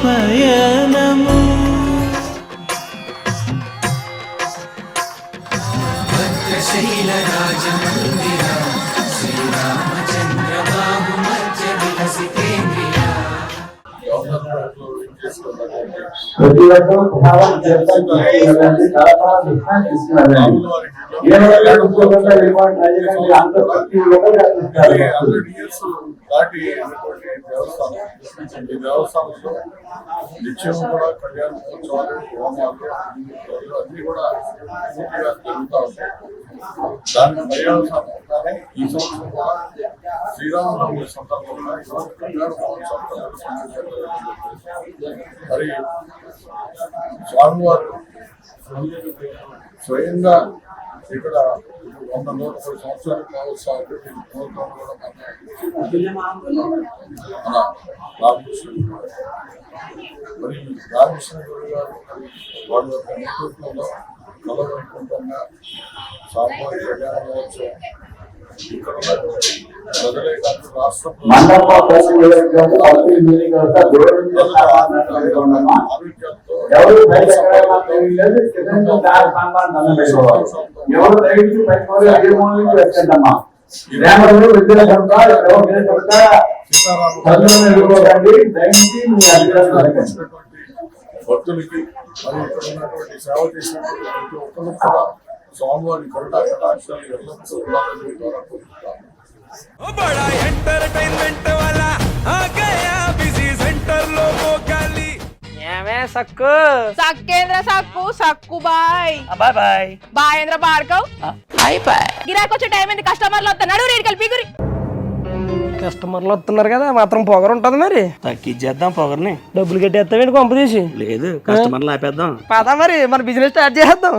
పయనము భద్రశైల రాజమందిర శ్రీరామచంద్ర బాబు మధ్య విలసితేంద్రియ ప్రతి ఒక్కరూ భావం చేస్తాను దాటి ఈ దేవస్థానంలో నిత్యం కూడా కళ్యాణ మహోత్సవాలు హోమాలు అన్ని కూడా పూర్తిగా జరుగుతూ ఉంటాయి. దానికి పర్యావరణంగానే ఈ సంవత్సరం కూడా శ్రీరామనవమి సందర్భంగా కళ్యాణ మహోత్సవం మరి స్వామివారు స్వయంగా ఇక్కడ 100-110 సంవత్సరాలు కావచ్చు మరి రామకృష్ణ గురు గారు వాళ్ళ యొక్క నేతృత్వంలో కలవైకుంఠంగా సామూహిక కళ్యాణ మహోత్సవం ఇక్కడ ప్రజలే కాదు రాష్ట్రంలో ఎవరు దయచేసి పెట్టమ్మా భక్తులకి మరి ఇక్కడ ఉన్నటువంటి సేవ చేసినటువంటి ప్రతి ఒక్కరు కూడా స్వామివారి కరుణా కటాక్షాలు ఎల్లప్పుడూ ఉండాలని ద్వారా కోరుకుంటాను. बड़ा एंटरटेनमेंट वाला आ गया बिजी सेंटर लोगों का ली ఏమే సక్కు సక్కేంద్ర సక్కు సక్కు బాయ్ బాయ్ బాయ్ బాయేంద్ర భార్గవ్ బాయ్ బాయ్ గిరాకి వచ్చే టైం ఏంది కస్టమర్లు వస్తున్నాడు రేటు కలిపి గురి కస్టమర్లు వస్తున్నారు కదా మాత్రం పొగరు ఉంటది మరి తగ్గించేద్దాం పొగర్ని. డబ్బులు కట్టేస్తావేంటి కొంప తీసి లేదు కస్టమర్లు ఆపేద్దాం. పదా మరి మన బిజినెస్ స్టార్ట్ చేద్దాం.